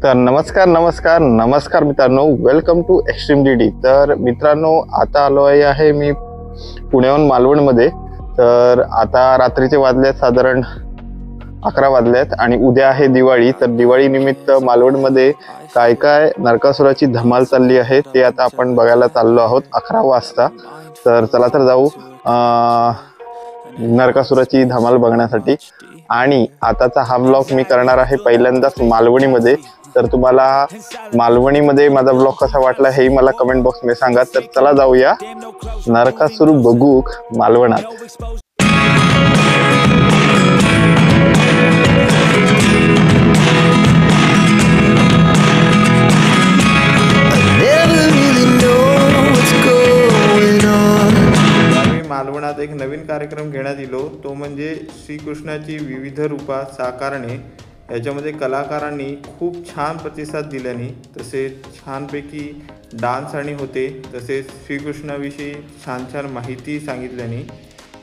तर नमस्कार मित्रांनो, वेलकम टू एक्स्ट्रीम डीडी। तर मित्रांनो, आता आलो आहे मी पुण्याहून मालवणमध्ये। तर आता रात्रीचे वाजलेत साधारण 11 वाजलेत आणि उद्या आहे दिवाळी। तर दिवाळी निमित्त मालवणमध्ये काय काय नरकासुराची धमाल चालली आहे ते आता आपण बघायला चाललो आहोत 11 वाजता। तर चला तर जाऊ नरकासुराची धमाल बघण्यासाठी। आणि आताचा हा ब्लॉग मी करणार आहे पहिल्यांदाच मालवणीमध्ये। तर तुम्हाला मालवणीमध्ये माझा ब्लॉग कसा वाटला हे मला कमेंट बॉक्स मध्ये सांगा। तर चला जाऊया नरकासुर बघूक मालवणात। मालवणात एक नवीन कार्यक्रम घेण्यात आलो, तो म्हणजे श्रीकृष्णाची विविध रूपा साकारणे। याच्यामध्ये कलाकारांनी खूप छान प्रतिसाद दिल्याने, तसेच छानपैकी डान्स आणि होते, तसेच श्रीकृष्णाविषयी छान छान माहिती सांगितल्याने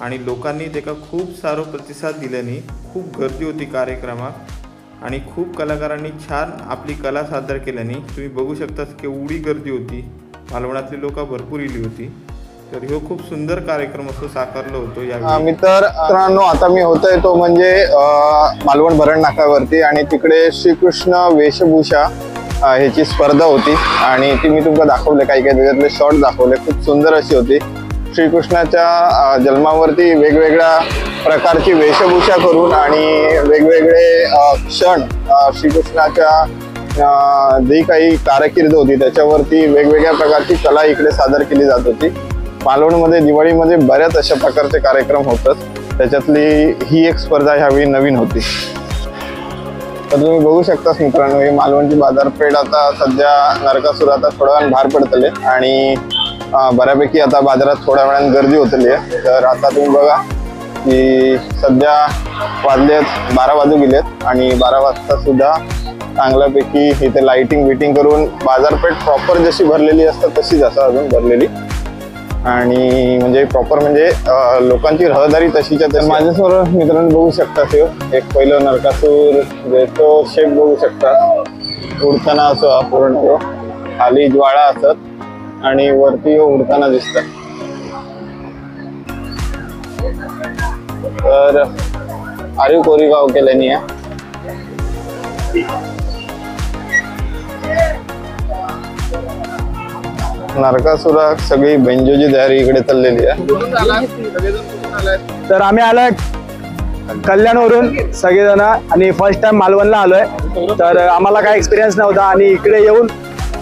आणि लोकांनी त्याला खूप सारा प्रतिसाद दिल्याने खूप गर्दी होती कार्यक्रमात आणि खूप कलाकारांनी छान आपली कला सादर केल्याने तुम्ही बघू शकता केवढी गर्दी होती। मालवणातली लोक भरपूर इली होती। तर हे खूप सुंदर कार्यक्रम असं साकारलं होतं या मित्रांनो। आता मी होतोय तो म्हणजे मालवण भरण नाक्यावरती आणि तिकडे श्रीकृष्ण वेशभूषा ह्याची स्पर्धा होती आणि ती मी तुम्हाला दाखवले, काही त्याच्यातले शॉर्ट दाखवले, खूप सुंदर अशी होती। श्रीकृष्णाच्या जन्मावरती वेगवेगळ्या प्रकारची वेशभूषा करून आणि वेगवेगळे क्षण श्रीकृष्णाच्या जी काही कारकीर्द होती त्याच्यावरती वेगवेगळ्या प्रकारची कला इकडे सादर केली जात होती। मालवणमध्ये दिवाळीमध्ये बऱ्याच अशा प्रकारचे कार्यक्रम होतात, त्याच्यातली ही एक स्पर्धा ह्यावेळी नवीन होती। तर तुम्ही बघू शकता मित्रांनो, ही मालवणची बाजारपेठ आता सध्या नरकासुर आता थोड्या वेळाने बाहेर पडतले आणि बऱ्यापैकी आता बाजारात थोड्या वेळाने गर्दी होतली आहे। तर आता तुम्ही बघा की सध्या वाजलेत 12 वाजू गेलेत आणि 12 वाजता सुद्धा चांगल्यापैकी इथे लाइटिंग बिटिंग करून बाजारपेठ प्रॉपर जशी भरलेली असतात तशीच असं अजून भरलेली आणि म्हणजे प्रॉपर म्हणजे लोकांची रहदारी तशीच्या तशी। माझ्यासमोर मित्रांनो बघू शकता ते एक पहिलं नरकासुर तो शेप बघू शकता, उडताना असं पूर्ण खाली ज्वाळा असत आणि वरती उडताना दिसतात। तर आरीव कोरीगाव केल्यानी आहे। नरकासुराक सगळी बेंजोची तयारी इकडे चाललेली आहे। तर आम्ही आलोय कल्याणवरून सगळेजण आणि फर्स्ट टाइम मालवणला आलोय। तर आम्हाला काय एक्सपिरियन्स नव्हता आणि इकडे येऊन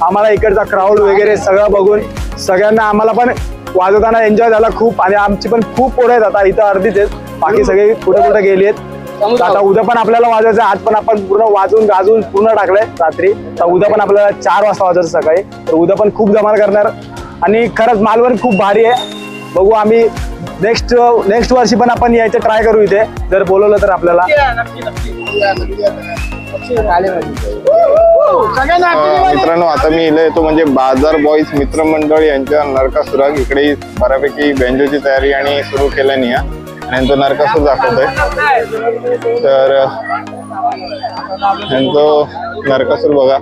आम्हाला इकडचा क्राऊड वगैरे सगळं बघून सगळ्यांना आम्हाला पण वाजवताना एन्जॉय झाला खूप। आणि आमची पण खूप पोरं आहेत आता इथं, अर्धीच आहेत, बाकी सगळे कुठे कुठे गेली आहेत। आता उद्या पण आपल्याला वाजवायचं, आज पण आपण पूर्ण वाजवून गाजवून पूर्ण टाकलंय रात्री। तर उद्या पण आपल्याला 4 वाजता वाजवायचं सकाळी। तर उद्या पण खूप धमाल करणार आणि खरंच मालवण खूप भारी आहे। बघू आम्ही नेक्स्ट वर्षी पण आपण यायचं ट्राय करू इथे, जर बोलवलं तर आपल्याला। मित्रांनो, आता मी इथे येतो म्हणजे बाजार बॉईज मित्रमंडळ यांच्या नरकासुराक इकडे बऱ्यापैकी बेंजोची तयारी आणि सुरू केल्यानी आणि तो नरकासुर दाखवतोय। तर ह्यांचं नरकासुर बघा,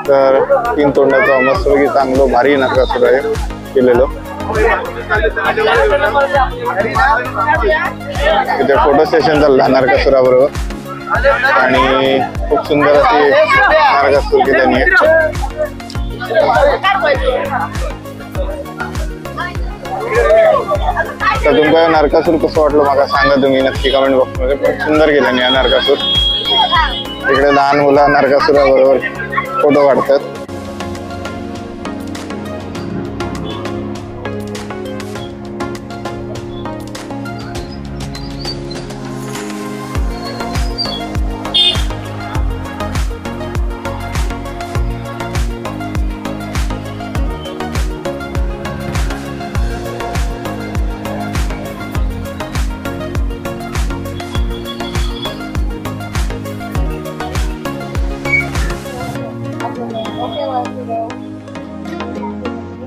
तर 3 तोंडाचं मस्तपैकी चांगलं भारी नरकासुर आहे केलेलं। इथे फोटो सेशन चाललं नरकासुराबरोबर आणि खूप सुंदर अशी नरकासुर केल्याने। तर तुमका नरकासुर कसं वाटलं मला सांगा तुम्ही नक्की कमेंट बॉक्स मध्ये। खूप सुंदर केल्याने हा नरकासुर। इकडे लहान मुलं नरकासुराबरोबर फोटो काढतात।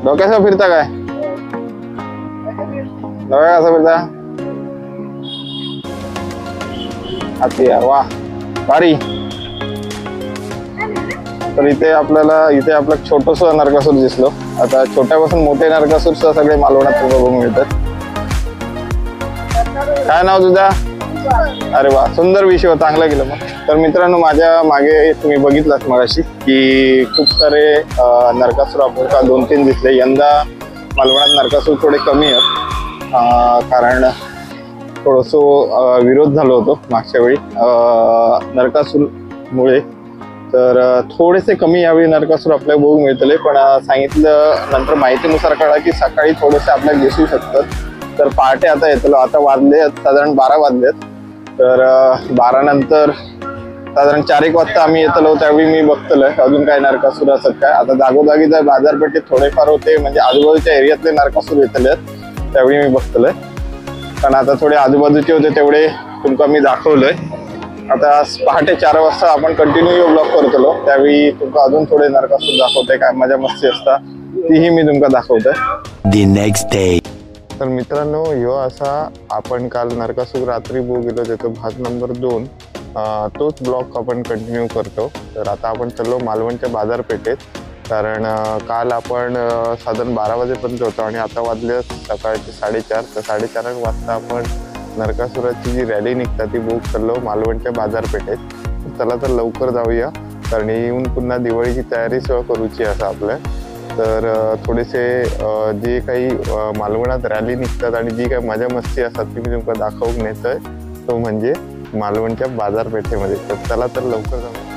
डोक्याचा फिरता काय? बघा कसं बेटा हाती यार वा भारी. तर इथे आपलं छोटस नरकासूर दिसलो. आता छोट्यापासून मोठे नरकासूर सुद्धा सगळे मालवणात बघून मिळतात. काय नाव तुझा? अरे वा सुंदर विषय चांगला गेलं मग. तर मित्रांनो माझ्या मागे तुम्ही बघितलात मगाशी की खूप सारे नरकासूर आपल्याला 2-3 दिसले. यंदा मालवणात नरकासूर थोडे कमी आहेत कारण थोडस विरोध झालो होतो मागच्या वेळी नरकासूर मुळे. तर थोडेसे कमी यावेळी नरकासूर आपल्याला बघून मिळतले. पण सांगितलं नंतर माहितीनुसार कळलं की सकाळी थोडेसे आपल्याला दिसू शकतात. तर पहाटे आता येतलो. आता वाजले साधारण 12 वाजलेत. तर 12 नंतर साधारण 4-1 वाजता आम्ही येतलो. त्यावेळी मी बघतलोय अजून काय नरकासूर असत काय. आता जागोजागी जर बाजारपेठेत थोडेफार होते म्हणजे आजूबाजूच्या एरियातले नरकासूर येतले त्यावेळी मी बघतलोय. पण आता थोडे आजूबाजूचे होते तेवढे तुमका मी दाखवलोय. आता पहाटे 4 वाजता आपण कंटिन्यू ब्लॉग करतलो त्यावेळी तुमका अजून थोडे नरकासूर दाखवतोय. काय मजा मस्ती असता तीही मी तुमका दाखवतोय. The next day. तर मित्रांनो ह्यो असा आपण काल नरकासूर रात्री बघू गेलो त्याचा भाग नंबर 2 तोच ब्लॉग आपण कंटिन्यू करतो. तर आता आपण चाललो मालवणच्या बाजारपेठेत. कारण काल आपण साधारण 12 वाजेपर्यंत होतो आणि आता वाजले सकाळचे 4:30. तर 4:30 वाजता आपण नरकासुराची जी रॅली निघतात ती बघू चाललो मालवणच्या बाजारपेठेत. चला तर लवकर जाऊया कारण येऊन पुन्हा दिवाळीची तयारी सुद्धा करूची असं आपल्या. तर थोडेसे जे काही मालवणात रॅली निघतात आणि जी काही मजा मस्ती असतात ती मी तुमका दाखवून नेतोय तो म्हणजे मालवणच्या बाजारपेठेमध्ये. तर चला तर लवकर जाऊया.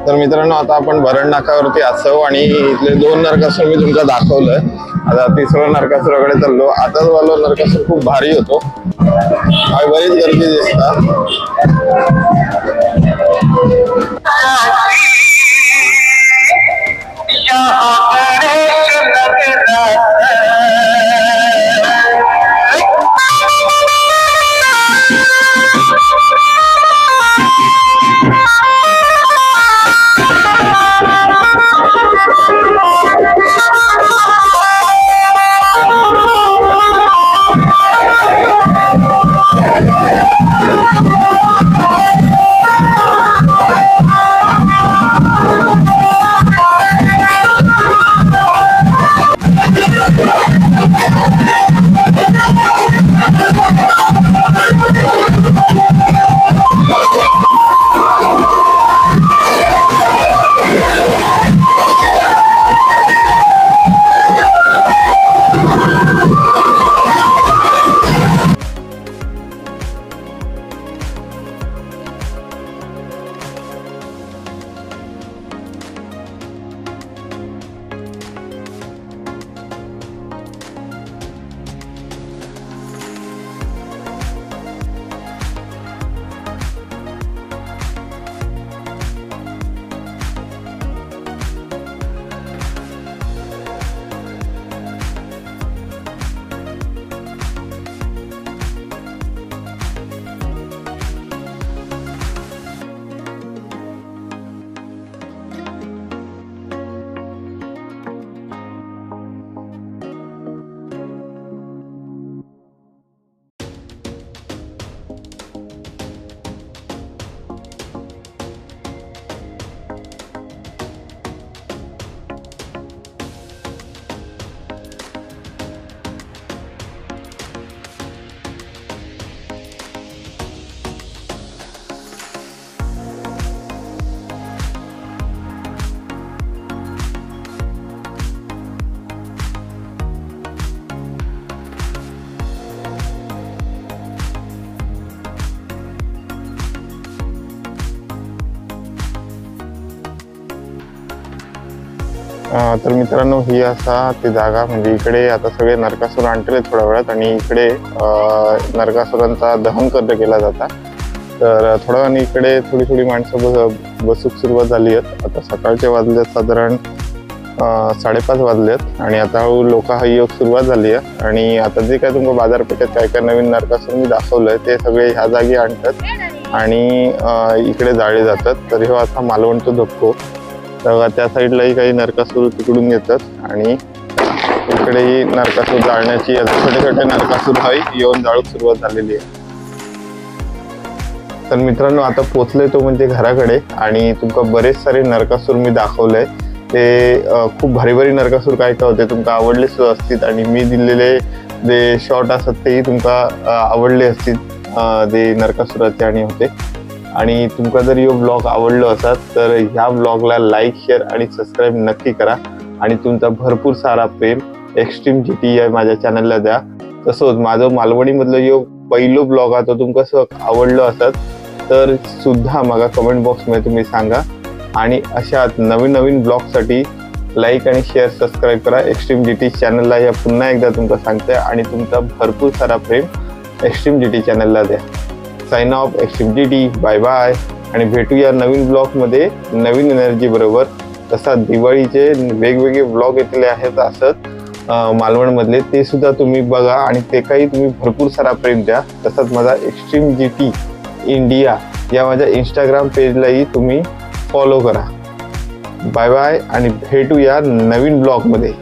तर मित्रांनो आता आपण भरण नाकावरती असो आणि इथले 2 नरकासूर मी तुमका दाखवलंय. आता 3रा नरकासुराकडे चाललो. आताच वालो नरकासूर खूप भारी होतो आणि बरीच गर्दी दिसतात. तर मित्रांनो, ही असा ती जागा, म्हणजे इकडे आता सगळे नरकासूर आणले थोड्या वेळात आणि इकडे नरकासुरांचा दहन केला जाता. तर थोड्या वेळाने इकडे थोडी थोडी माणसं बसूक सुरुवात झाली आहेत. आता सकाळचे वाजलेत साधारण 5:30 वाजलेत आणि आता हळूहळू लोक योग सुरुवात झाली आहे. आणि आता जे काय तुमच्या बाजारपेठेत काय काय नवीन नरकासूर मी दाखवलंय ते सगळे ह्या जागी आणतात आणि इकडे जाळे जातात. तर हे आता मालवणचा धक्को, तर त्या साईडलाही काही नरकासूर तिकडून येतात आणि इकडेही नरकासूर जाळण्याची छोटे छोटे नरकासूर येऊन जाळूक सुरुवात झालेली आहे. तर मित्रांनो, आता पोचलोय तो म्हणजे घराकडे आणि तुमका बरेच सारे नरकासूर मी दाखवले. ते खूप भारी भारी नरकासूर काय काय होते तुमका आवडले सुद्धा असतील आणि मी दिलेले जे शॉर्ट असतात तेही तुमका आवडले असतील, जे नरकासुराचे आणि होते. आणि तुमका जर यो ब्लॉग आवडलो असाल तर ह्या ब्लॉगला लाईक, शेअर आणि सबस्क्राईब नक्की करा आणि तुमचा भरपूर सारा प्रेम एक्स्ट्रीम GT या माझ्या चॅनलला द्या. तसंच माझं मालवणीमधलं यो पहिलो ब्लॉग आहे तो तुमका आवडलो असत तर सुद्धा मला कमेंट बॉक्समध्ये तुम्ही सांगा. आणि अशा नवीन नवीन ब्लॉगसाठी लाईक आणि शेअर सबस्क्राईब करा एक्स्ट्रीम GT चॅनलला. या पुन्हा एकदा तुमका सांगते आणि तुमचा भरपूर सारा प्रेम एक्स्ट्रीम GT चॅनलला द्या. Sign off extreme GT. Bye bye आणि भेटूया नवीन ब्लॉगमध्ये नवीन एनर्जी बरोबर. तसा दिवाळीचे वेगवेगळे ब्लॉग येतले आहेत असत मालवणमधले, ते सुद्धा तुम्ही बघा आणि ते काही तुम्ही भरपूर सारा प्रेम द्या. तसंच माझा एक्स्ट्रीम GT इंडिया या माझ्या इंस्टाग्राम पेजलाही तुम्ही फॉलो करा. बाय बाय आणि भेटूया नवीन ब्लॉगमध्ये.